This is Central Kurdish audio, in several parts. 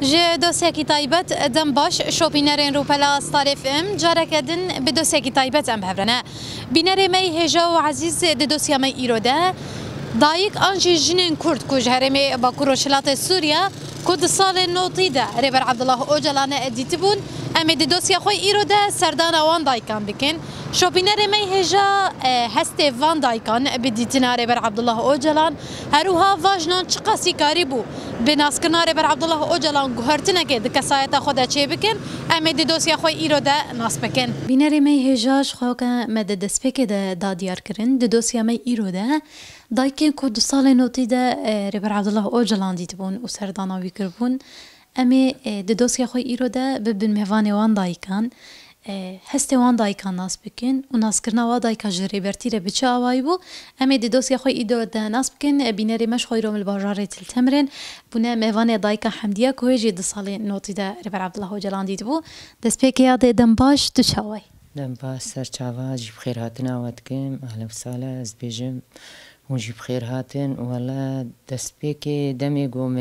جه دوسیکی تایبت دم باش شوپینرین روپلا ستارف ام جارک دن به دوسیکی تایبت ام بهرنه بینر می هجا و عزیز دوسیا می ایروده دایک آنچه جنین کرد کج هرمی با کروشلات سوریا کد سال نوتی ده ریبر عبدالله اوجلان ادیت بون امی دوسیا خوی ایروده سردان وان دایکان بکن شوپینر می هجا هست وان دایکان بدیتنا ریبر عبدالله اوجلان هروها واجنان چقاسی کاری بو بناسکنا ریبر عبدالله اوجلان گوهرتنه که دکسایت خود چه بکن امی دوسیا خوی ایروده ناس بکن بینر می هجاش خو که مد دسپک ده دادیار کرن دوسیا می ایروده دایکن کد سال نوتی ده ریبر عبدالله اوجلان دیت بون و سرداناوی کربون امی دوسیا خوی ایروده ببن مهوان وان دایکان هست وان دایکان ناس بکن و ناس کرنا وان دایکا جری برتی رو بچه آوایی بو امی دوسیا خوی ایروده ناس بکن بینری مش خوی روم الباجاره تلتمرن بونه مهوان دایکا حمدیه که جی دو سال نوتی ده ریبر عبدالله اوجلان دیت بو دسپک یاد دم باش تو چاوی دم باش سر چاوا جیب خیر هاتن آوادکم اهلا وسهلا از بیجم و جیب خیر هاتن ولی دسپک دمی گم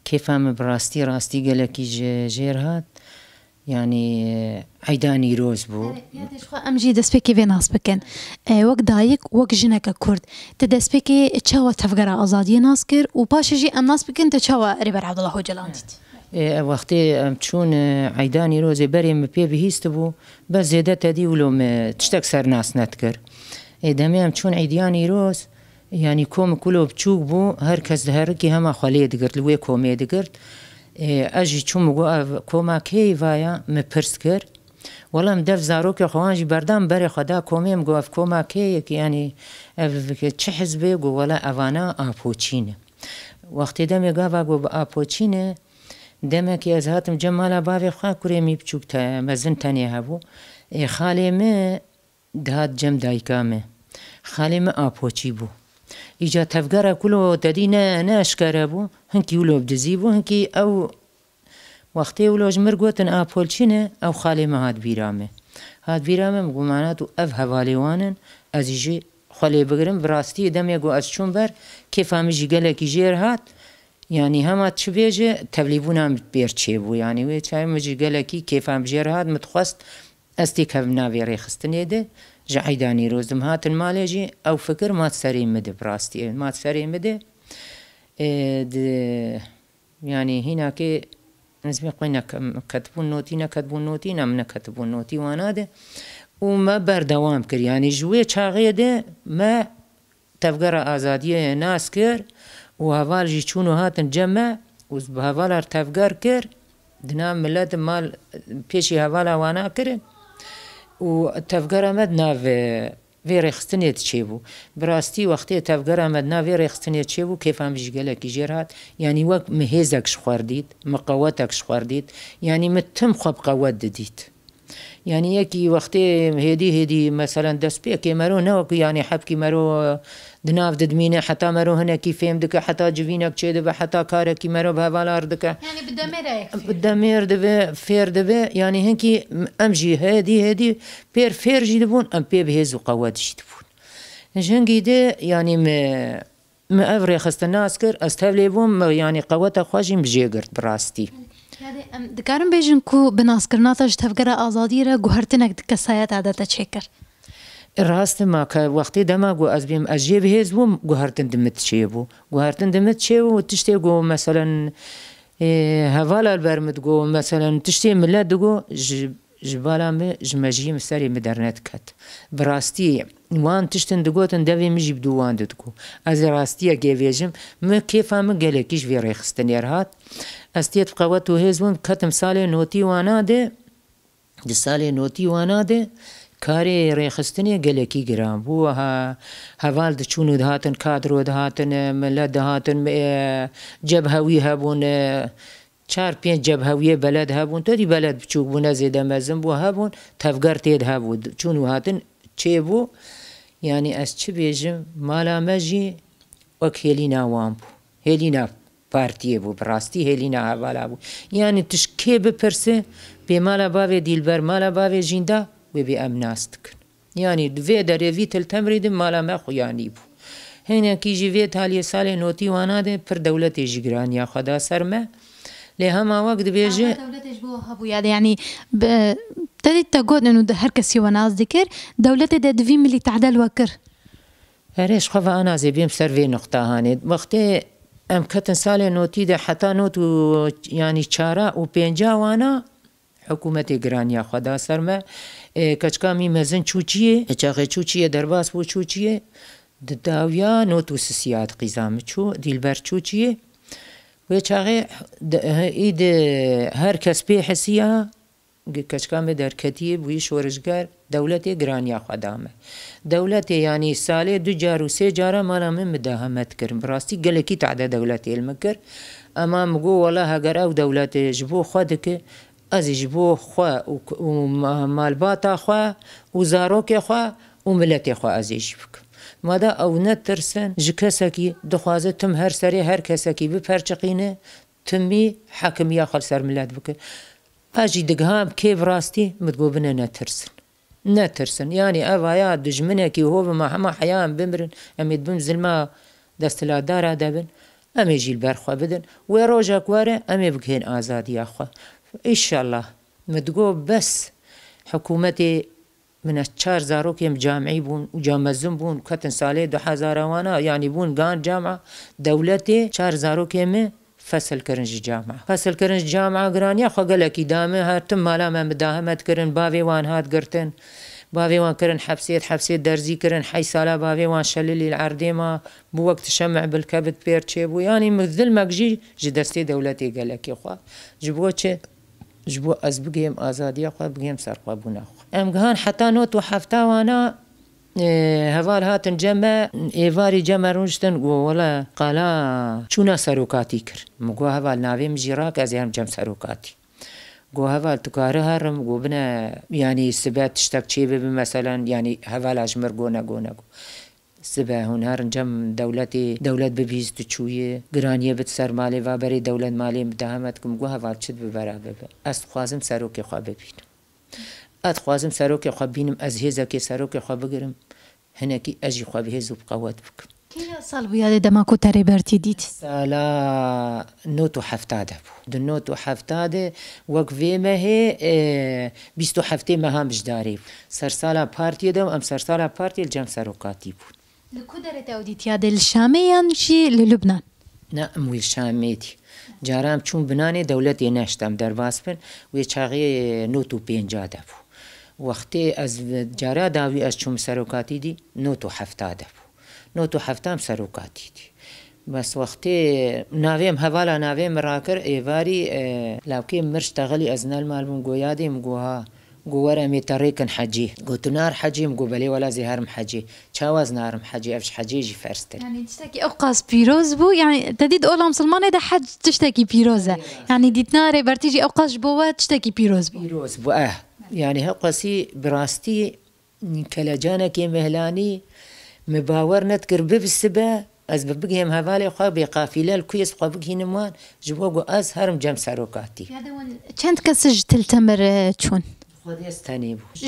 كيفهم براستي راستي قالكي جير هات يعني عيداني روز بو يعني شو امجي دسبيكي في ناس بكن وقت دايك وقت جنك كرد تدسبيكي تشاوا تفقرا ازادي ناسكر وباش جي ام ناس بكن تشاوا ريبر عبد الله جلانديت وقتی چون عیدانی روز بریم پی بهیست بو بس زیاده تدی ولوم تشتک سر ناس نتکر دمیم چون عیدانی روز يعني كوم كله بتشوق بو هركز هركي هما خليه دقرت لوي كومي دقرت اجي تشوم كوما كي فايا مبرسكر والله مدف زاروك خوانجي بردام بري خدا كومي مقوف كوما كي يعني تشحز بيقو ولا افانا ابوتشينه وقت دمي قافا قو ابوتشينه دمك از هاتم جمالا بافي خا كريمي بتشوك تا مزن تاني هبو خالي ما دهات جم دايكامه خالي ما ابوتشي بو ایجا تفگره کلو دادی نه اشکره بو هنکی ولو بدزی بو هنکی او وقتی ولو جمر گوتن آپول چینه او خالی ما هاد بیرامه مگو معناتو اف هوالیوانن از ایجی خالی بگرم براستی دمی گو از چون بر کیف همیجی گله کی جیر هات یعنی همه چه بیجه تبلیبون هم بیر چه بو یعنی وی چای مجی گله کی کیف هم جیر هات متخواست استی که ناوی ریخستنه ده جعيداني روزم هات المالجي أو فكر ما تسري مده براستي ما تسري مده يعني هنا كي نسمي قينا كتبون نوتي نم نكتبون نوتي وانا ده وما بردوام كر يعني جوي شاغي ده ما تفقر آزادية ناس كر وهوال جي چونو هاتن جمع وهوال تفقر كر دنا ملت مال بيشي هوالا وانا كرن و تفجر آمد ناو وی رخستنیت چه بو براستی وقتی تفجر آمد ناو وی رخستنیت چه بو کیف هم جگله کی جرات یعنی وقت مهزکش خوردید مقواتکش خوردید یعنی متم خواب قوت دید یعنی یکی وقتی هدی مثلا دست پی که مرو نه یعنی حب کی مرو دناف ددمینه حتی مرو هنه کی فهم دکه حتی جوینک چه دبه حتی کار کی مرو به حوالار دکه يعني بدمره بدمر دبه فیر دبه یعنی هنکی امجی هدی پیر فیر جی دبون ام پی بهز و قوت جی دبون جنگی ده یعنی ما افری خست الناس کر استهلی بوم یعنی قوت خواجیم بجیگرد براستی يعني دكارم بيجن كو بناس كرناتج تفقر آزادي را گوهرتنك دكسايات عادتا تشكر راست ما که وقتی دماغو از بیم از جیب هزوم گوهرتن دمت چیبو گوهرتن دمت چیبو تشتی گو مثلا هوالا البرمت گو مثلا تشتی ملت دگو جبالا می جمجی مسری مدرنت کت براستی وان تشتن دگوتن دوی مجیب دوان دگو از راستی گیویجم ما کیفا ما گلکیش وی ریخستن یرهات استیت قوتو هزوم کتم سال نوتی وانا ده سال نوتی وانا ده کاری ریخستنی گلکی گرام بو هوال دچونو دهاتن کادرو دهاتن ملت دهاتن جبهوی هبون چار پنج جبهوی بلد هبون تو دی بلد بچوک بو نزیده مزم بو هبون تفگر تید هبون چونو هاتن چه بو یعنی از چه بیجم مالا مجی وک هلینا وام بو هلینا پارتیه بو براستی هلینا حوالا بو یعنی تشکی بپرسه به مالا باوی دیلبر مالا باوی جینده و بی امناست کن یعنی دوی در ویتل تمرید مالا ما خویانی بو هنه کی جوی تالی سال نوتی وانا ده پر دولت جگرانی خدا سرمه لێ هەما وەک دەبێژێ دەولەتش بۆ هەبوو یعنی تدید تا گوت إنه هر کسی و ناز دکر دولت ده دوی ملی تعدل وکر هەرێش خەڤ ئانازێ بێم سەر vê نقطە هانێت وەختێ ئەم کەتن ساڵێ نۆتی دە حتا نۆت و ینی چارە و پێنجا وانە حکوومەتێ گرانیا خوادا سەرمە کەچکامی مەزن چوچیە چاغێ چوچیە دەرباس بۆ چوچیە داویا نۆت و سسیات قیزامە چوو دیلبەر چوچیە وێ چاغێ ئید هەر کەس پێ حسیە کەچکامێ دەرکەتیە بووی شۆرشگار دەولەتێ گرانیا خودامە دەولەتێ ینی ساڵێ 2 جار و 3 جارە ماڵا من مداهەمەت کردم بڕاستی گەلێکی تعدە دەولەتێ علمە کرد ئەما مگۆ وەڵا هەگەر ئەو دەولەتێ ji بۆ خوا دکە ئەزیش بۆ خوا و مالباتا خوا و زارۆکێ خوا و ملەتێ خوا ئەزیش بکە مادا ئەو نەترسن ji کەسێکی دخوازە تم هەر سەرێ هەر کەسێکی بپەرچەقینە تمی حەکمیە خەڵ سەر ملەت بکە پاژی دگهام کێ بڕاستی متگۆ بنە نەترسن ینی ئەڤایە دژمنێکی هۆ بمە هەما حەیان بمرن ئەمێت بم زلما دەستلادارا دەبن ئەمێ ژیل بەرخوا بدن وێ ڕۆژێک وەرە ئەمێ بگهێن ئازادیاخوا ئیشەڵڵا متگۆ بەس حکوومەتێ منە 4 زارۆکێم جامعی بوون و جامەزم بوون کەتن ساڵێ 2000وانە ینی بوون گان جامع دەولەتێ 4 زارۆکێمە فەسلکردنجی جامع فەسلکردنج جامع گرانیە خۆ گەلێکی دامە هاتم ماڵامە مداهەمەتکردن باوێوان هات گرتن باوێوان کردن حەبسێت دەرزی کردن 8 ساڵە باوێوان شەللی عەردێما بوو وەکت شەمع بالکەبت پێرچێ بوو ینی دڵمەکژی ji دەستێ دەولەتێ گەلێکی خوا ji بۆ چێ ji بۆ ئەس بگەیم ئازادیە خوا بگەیم سەرخوا بوونەخوا ئەم گەهان حتا نۆت و هەفتاوانە هەڤال هاتن جەمە ئێواری جەمە ڕۆشتن گۆوەڵە قالا چوونە سەرۆکاتی کرد مگۆ هەڤال ناوێم ژیراک ئەزیان جەم سەرۆکاتی گۆ هەڤال توکارە هەرم گۆ بنە ینی سبەت تشتێک چێ ببێ مەسەلەن ینی هەڤالاش مر گۆ نەگۆ سبە هون هەرن جەم دەولەت ببیست چوویە گرانیە بت سەر مالێ وا بەرێ دەولەت مالێ مداهەمەت کم گۆ هەڤال چت ببەرا ببە ئەس خوازم سەرۆکی خوا ببینم ئەتخوازم سەرۆکی خوا بینم ئەز هێزەکێ سەرۆکی خوا بگرم هەنێکی ئەژی خوا بهێز و بقەوەت بکەم ساڵ بوویادێ دەماکۆ تەرێبەرتی دیت سالا 1970 بوو 1970 وەک vێمە هێ 27 مەهام بژداری بوو سەرسالا پارتیەدە و ئەم سەرسالا پارتیە جەم سەرۆکاتی بوو لە کو دەرێتە ئەو دیتیادە لە شامەیان شی لە لوبنان نا ئەمووی شامێتی جارام چوون بنانێ دەولەتێ نەشتم دەرباس بن وێ چاغێ 95 بوو وەختێ ئەس جارا داوی ئەس چوم سەرۆکاتی دی 1970 بوو 1970 سەرۆکاتی دی بەس وەختێ ناوێم هەڤالا ناوێم ڕاکرد ئێواری لاوکێ مرش تەغەلی ئەزنەل مال بووم گۆ یادێم گۆها گۆوەرە مێتەڕێکن حەجی گوتنار حەجیم گۆ بەلێ وەلا زێهارم حەجی چاواز نارم حەجی ئەفش حەجێژی فەرستر تشتێکی ئەو قاس پیرۆز بوو یعنی دەدید ئۆڵام مسلمانێدا حەج تشتێکی پیرۆزە یعنی دیتنارێ بەرتیژی ئەو قاش بۆوە تشتێکی پیرۆز بوو یعنی هەو قەسی بڕاستی کەلەجانێکی مەهلانی مباوەڕ نەتکرد ببسبە ئەس بە بگەیم هەڤالێ خوا بێ قافیلە کوێس خوا بگهینم وان ji بۆ گۆ ئەس هەرم جەم سەرۆکاتی چەند کەسش تلتەمر چوون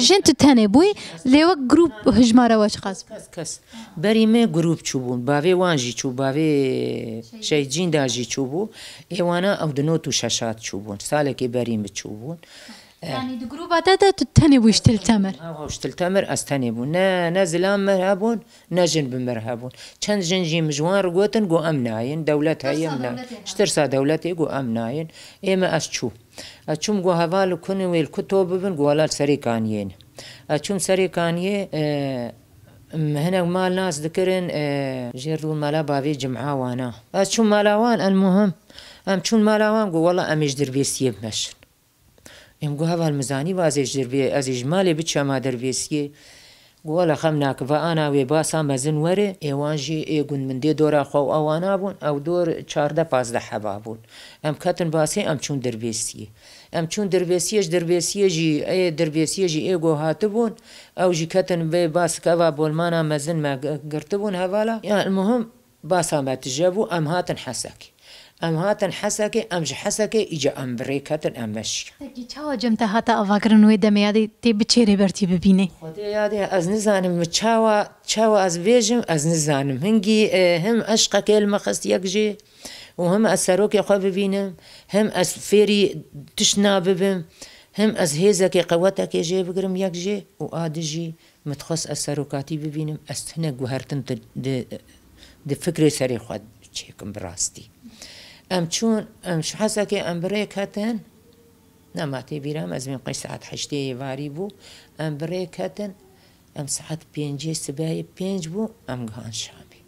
ژن تو تەنێ بووی لێوە گروپ هژمارەوە چ قاس کەس بەری مێ گروپ چوو بوون باوێ وانژی چوو باوێ شەیجینداژی چوو بوو ئێوانە ئەو 96 چوو بوون ساڵێکی بەری چوو بوون گروپاتەدا تو تەنێ بووی شتلتەمر شتلتەمر ئەس تەنێ بوون نە زلام مەر هەبوون نە ژن بمەر هەبوون چەند ژنجی مژوان ڕگوتن گۆ ئەم ناین دەولەت هەیە شترسا دەولەتێ گۆ ئەم ناین ئێمە ئەس چوو ئەچوم گۆ هەڤال و کون وێل کوتۆ ببن گۆڵات سەرێکانیێن ئەچوم سەرێکانیێ هەنێک مال ناس دکردن ژێر ڕوو مەلا باوێ جمعاوانە ئەچوم مالاوان ئەلموهەم ئەم چوون مالاوان گۆ وەڵا ئەمیش دەربێسیە بمەشن ئێم گۆ هەڤال مزانی وازێش دەربێ ئەزیش مالێ بچەما دەربێسیە گۆڵە خەم ناکەڤە ئاناوێ باسا مەزن وەرە ئێوانژی ئێگون من دێ دۆرا خۆ ئەوانە بوون ئەو دۆر 14-15 حەبا بوون ئەم کەتن باسێ ئەم چوون دەربێسیە ئەم چوون دەربێسیەش دەربێسیەژی دەربێسیەژی ئێگۆ هاتبوون ئەوژی کەتن بێ باسکەوا بۆلمانە مەزن گرتبوون هەڤالە یان مهم باسا مەتژە بوو ئەم هاتن حەسەکی ئەم هاتن حەسەکێ ئەمژ حەسەکێ ئیجا ئەم بڕێکەتن ئەمەشی چاوە جەمتە هاتە ئەڤاگرن وێ دەمەیادی تێ بچێرێ بەرتی ببینێ یادێ ئەز نزانم چاوە ئەز بێژم ئەز نزانم هەنگی هەم ئەشقەکێ لمەخست یەکژێ وهم از سروکی خواه ببینم هم از فیری تشنا ببم هم از هیزکی قوتکی جه بگرم یک جه و آده جی متخص از سروکاتی ببینم از هنه گوهرتن ده فکر سری خود چیکم براستی چون شحسا که بریک هتن نماتی بیرم از من قی ساعت 8 واری بو بریک هتن ساعت 5 سبای 5 بو گهان شامی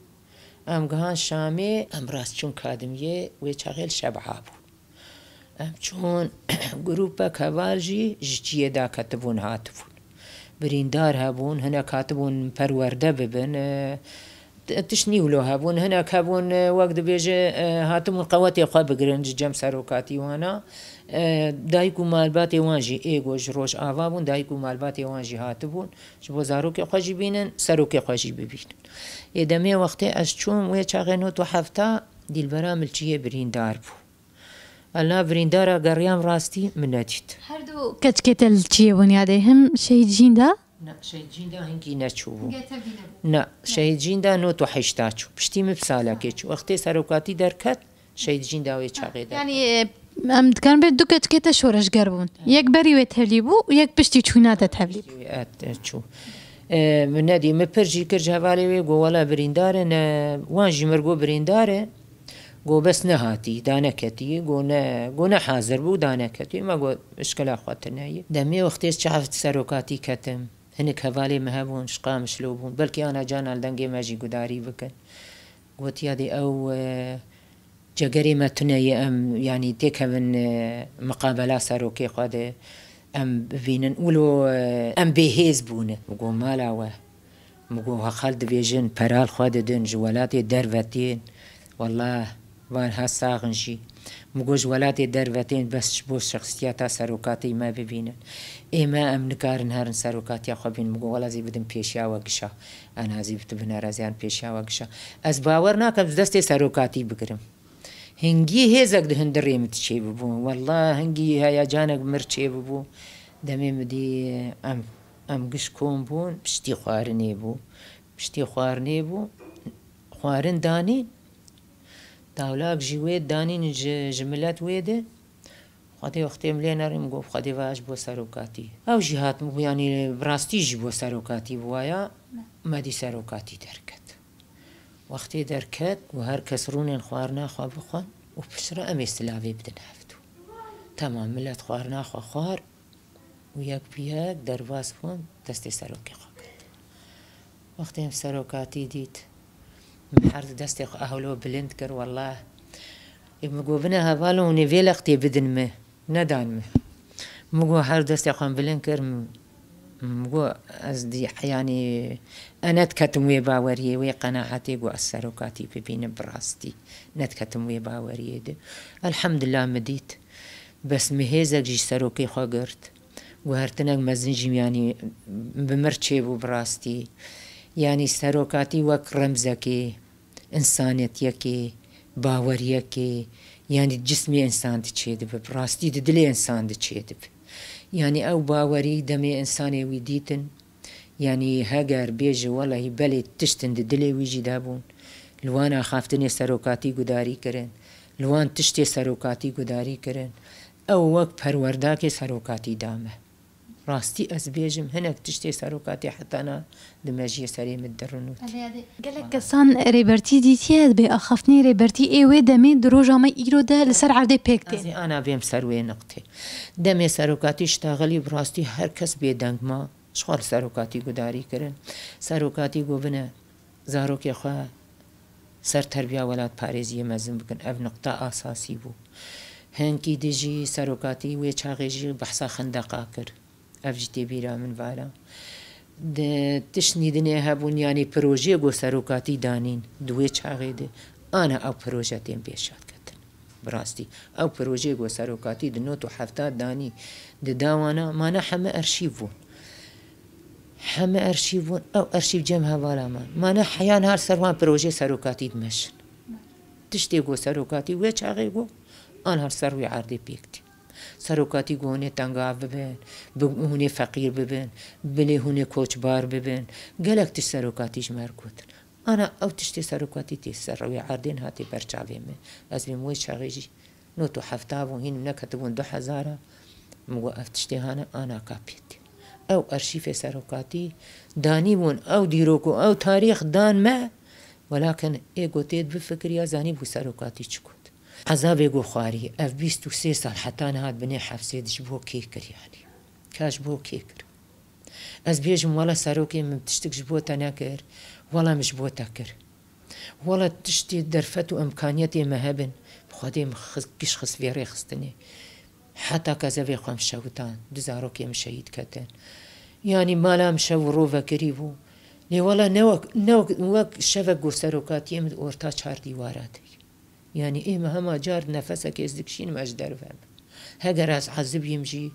گهان شامی راست چون کادمیه و چاقل شبعه بو چون گروپا کواجی جیه دا کتبون هاتفون بریندار هبون هنا کاتبون پرورده ببن تشنيولو هابون هنا كابون وقت بيجي هاتم قواتي خواب بقرنج جم سروكاتي وانا دايكو مالباتي وانجي ايغو جروش آوابون دايكو مالباتي وانجي هاتبون شبو زاروكي خوشي بينن سروكي خوشي ببينن يدمي وقتي اشچوم ويا چاغنو تو هفتا ديل برامل چيه بريندار بو الله بريندارا قريام راستي منجد هردو كتكتل چيه بنياده هم شهيد جيندا نا شهيد جيندا هنگي نچوبو نا شهيد جيندا نو تو حشتاچو پشتي مبسالا كيچو وقتي سروكاتي دركت شهيد جيندا وي چاغي در يعني ام كان بدو كتكتا شورش قربون يك بري وتهليبو ويك بشتي چوناته تهليب چو من ندي مپرجي كرج حوالي وي گو ولا بريندار وانجي مرگو بريندار گو بس نهاتي دانكتي گو حاضر بو دانكتي ما گو اشكال اخواتنا دمي وقتي شافت سروكاتي كتم هنك هوالي مهبون شقام شلوبون بلكي انا جانا الدنگي ماجي قداري بكن قوت يادي او جاگري ما تناي ام يعني تكهن مقابلة سروكي قد ام بينن ولو ام بيهيز بونه مقو مالاوه مقو خالد بيجن برال خود دن جوالاتي دروتين والله وان هساغنجي مقوج ولاتي دروتين بس بو شخصياتا سروكاتي ما ببينن اما ام نكارن هارن سروكاتي خوبين مقو ولا زي بدن بيشيا وقشا انا زي بتبنا رازيان بيشيا وقشا از باورنا كم دستي سروكاتي بكرم هنگي هزك دهن دريم تشي ببو والله هنگي هيا جانك مرچي ببو دمي مدي ام قش كون بون بشتي خوارني بو خوارن داني تاولاك جويد دانين جملات ويده خدي وقتي ملينا ريم قوف خدي واش بو سروكاتي او جهات يعني براستي جبو سروكاتي بوايا ما دي سروكاتي دركت وقتي دركت وهر كسرون خوارنا خواب خون وبشرا ام استلافي بدن هفتو تمام ملت خوارنا خوار وياك بياك درواز فون دستي سروكي خوكت وقتي ام سروكاتي ديت محرد دستي اهلو بلند كر والله مقو بنا هفالو نيفيل اختي بدن ما ندان ما مقو حر دستي خان بلند كر مقو ازدي يعني انا تكتم وي باوريه وي قناعتي قو السروكاتي ببين براستي نتكتم وي باوريه دي الحمد لله مديت بس مهيزك جي سروكي خوغرت وهرتنك مزنجي يعني بمرچي بو براستي يعني سروكاتي وك رمزكي انسانيتيكي باوريكي يعني جسمي انسان تشيدب براستي دلي انسان تشيدب يعني او باوري دمي انساني ويديتن يعني هاجر بيجي والله بلي تشتن دلي ويجي دابون لوانا خافتني سروكاتي قداري كرن لوان تشتي سروكاتي قداري كرن او وك پرورداكي سروكاتي دامه راستي از بيجم هناك تشتي سروكاتي حتى انا دماجي سليم الدرنوت قالك كسان ريبرتي ديتي بأخفني ريبرتي ايوه دمي دروجا ما ايرو ده لسر عرضي بيكتي انا بيم سروي نقطي دمي سروكاتي اشتغلي براستي هر كس بيدنگ ما شخور سروكاتي قداري كرن سروكاتي قوبنا زاروكي خواه سر تربية ولاد باريزية مزن بكن اف نقطة اساسي بو هنكي ديجي سروكاتي وي چاغيجي بحثا خندقا كر افجتي بيرا من فالا تشني دنيا هبون يعني بروجي قو سروكاتي دانين دوي چاغي دي انا او بروجاتين بيشات كتن براستي او بروجي قو سروكاتي دنوتو حفتات داني داوانا مانا حما ارشيفون او ارشيف جمها فالا مانا حيان هار سروان بروجي سروكاتي دمشن تشتي قو سروكاتي وي چاغي قو انا هر سروي عردي بيكتي سروكاتي قوني تنقاف ببين هوني فقير ببين بلي هوني كوچ بار ببين قالك تش سروكاتيش ماركوتن أنا أو تشتي سروكاتي تسروي عردين هاتي برشاوي مي أزمي موي شاغيجي نوتو حفتابو هين منكتبون 2000 موقف تشتي هانا أنا كابيتي أو أرشيف سروكاتي دانيبون أو ديروكو أو تاريخ دان ما ولكن إيغو تيد بفكر يا زاني بو سروكاتي تشكوت عذاب إيغو خواري أف 23 سال حتى أنا هاد بني حفصي جبو كيكر يعني كاش بو كيكر از بيجم ولا سروكي من تشتك جبو تناكر ولا مش بو تاكر ولا تشتي درفتو إمكانياتي مهبن بخدي كش خص فيري خستني حتى كذا في خام شوتان دزاروكي مشيد كتن يعني مالا مشو روفا كريبو لي ولا نوك شفق وسروكات يمد اورتا 4 ديواراتي يعني ايه مهما جار نفسك يزدكشين ماش درفم هاجر از عذب يمجي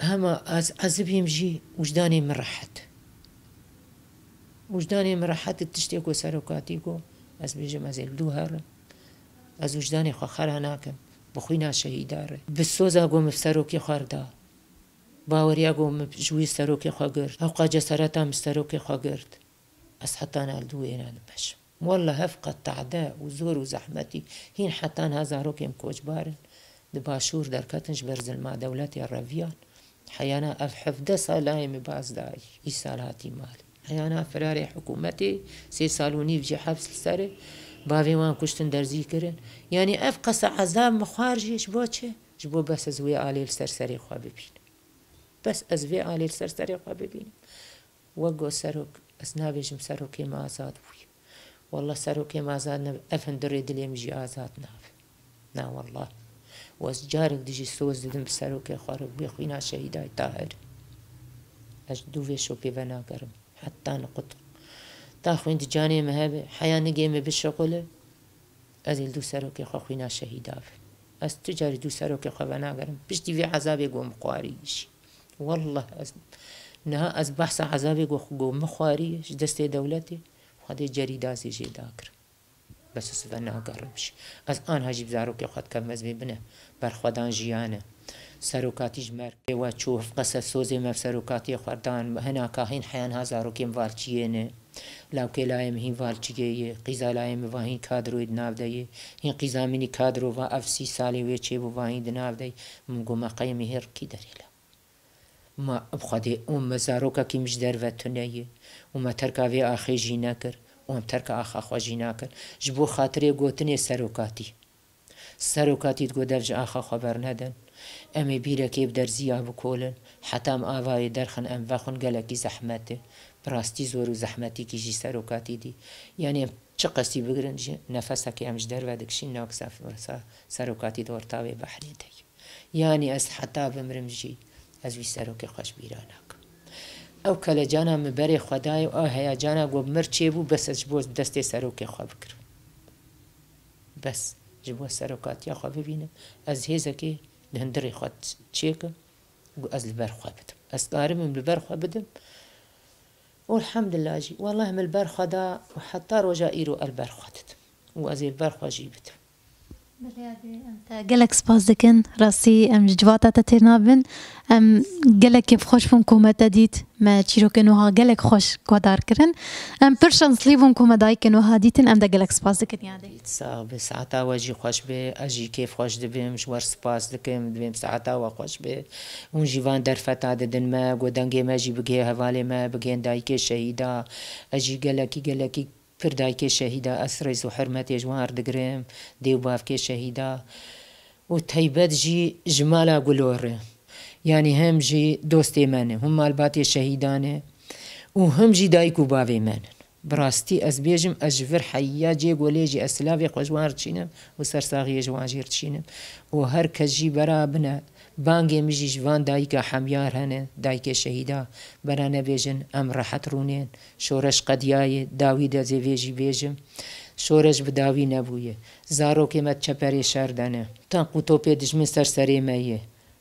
هما از عذب يمجي وجداني مرحت تشتيكو سروكاتيكو از بيجم از الدوهر از وجداني خخر هناكم بخوينا شهيدار بالسوزا قوم في سروكي خاردا باوريا قوم جوي سروكي خاقرد او قاجة سرطة مستروكي خاقرد از حتان الدوين انا بش والله هفقة تعداء وزور وزحمتي هين حتان هزاروكي مكوجبارن دباشور در كتنج برزل مع دولتي الرافيان حيانا أفحفدة سالايم باز داي إيسالاتي مالي حيانا فراري حكومتي 3 سالوني بجي حبس السري باوی وان کشتن درزی کرن یعنی اف قصه عذاب مخارجی شبو چه شبو بس از وی عالی سرسری خواه ببین بس از وی عالی سرسری خواه ببین وگو سروک از نابیجم سروکی ما آزاد بوی والله سروکی ما آزاد نب افن دری دلیم جی آزاد ناب نا والله واز جارك ديجي سوز ددم بسروكي خارق بيخوينا شهيداي طاهر اج دوفي شو بيفنا قرم حتى نقط تاخوين دجاني مهابي حيا نقيمي بالشغل ازيل دو سروكي خوينا شهيداف از تجاري دو سروكي خوينا قرم بشتي في عذابي قوم قواريش والله نها از بحث عذابي قوم مخواريش دستي دولتي خدي جريداسي جي داكر بس سفنا قرمش از آن هجيب زاروكي خد كم مزمي بنه برخودان جيانه سروكاتيج مر و تشوف قصة سوزي ما سروكاتي خردان هنا كاهين حيان هزاروكي مفالتشينه لو كلايم هين فالتشيه قيزا لايم وهين كادرو دناف داي هين قيزا مني كادرو و اف 6 سالي ويچي وهين دناف داي مگو ما قيمي هر كي دريلا ما بخدي زاروكا كي مش درفتنيه وما تركاوي اخي جيناكر وهم تركا اخا خواجي ناكر جبو خاطري قوتني سروكاتي تقو دفج اخا خبر ندن امي بيرا كيب درزيا بكولن حتى ام آواي درخن ام وخن قلقي زحمته براستي زورو زحمتي كي جي سروكاتي دي يعني چقسي بگرن جي نفسك امش در ودكشين ناك سروكاتي دورتاوي بحري دي يعني از حتى بمرم جي از وي سروكي خوش بيراناك او کل جانا مبری خدای او هیجانا گو مرچی بو بس جبو دستی سروکی خواه بکر بس جبو سروکاتی خواه ببینم از هیزه که دهندری خواه چیکم از البر خواه بدم از قارم من البر خواه بدم والحمد لله جي والله من البر خواه دا وحتى رجا ايرو البر خواه دم وازي البر خواه جي بدم گلک سپاس دکن راستی ام جوات تتنابن ام گلک کیف خوش بون کومت دید ما چیرو کنوها گلک خوش قدار کرن ام پرشانس لیبون کومدای کنوها دیتن ام دا گلک سپاس دکن یاده صعب ساعتا واجی خوش به اجی کیف خوش دبیم جوار سپاس دکم دبیم ساعتا و خوش به اون جیوان در فتا ددن ما گودنگی ما جی بگه حواله ما بگین دایک شهیدا اجی گلکی فردايكي شهيدا أسرز وحرمتي جوار دقريم ديو بافكي شهيدا وتيبت جي جمالا قلور يعني هم جي دوستي من هم الباتي شهيدانه وهم جي دايكو بافي من براستي أزبيجم أجفر حيا جي قوليجي أسلافي خوشوار تشينم وسرساغي جوان جير تشينم وهر كجي برابنا بانگی میجی جوان دایکا حمیار هنه دایک شهیدا برانه بیجن ام راحت رونین شورش قدیای داوی دزی ویجی بیجم شورش بداوی نبویه زارو که مت چپری شردنه تا قوتو پیدش من سرسری مایه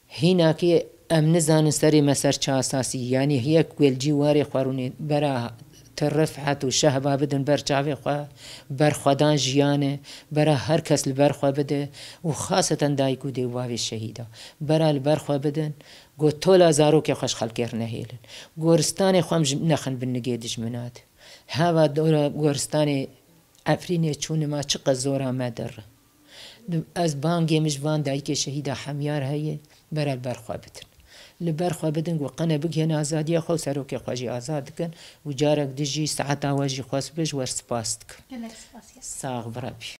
هینا که ام نزان سری مسر چه اساسی یعنی هیک گلجی واری خورونی برا ترفعت و شهبا بدن بر چاوی خواه بر خودان جیانه برا هر کس لبر خواه بده و خاصتا دایکو دی واوی شهیدا برا لبر خواه بدن گو تولا زارو که خوش خلکر نهیلن گورستان خوام نخن بنگی دجمنات هوا دورا گورستانی افرینه چون ما چقدر زورا مدر از بانگی مجوان دایی که شهیده حمیار هیه برال برخوابتن لبرخوا بدن و قنا بگهن آزادی خو سروک خواجی آزاد کن و جارک دجی ساعت آواجی خواست بج ور سپاست کن ساغ برابی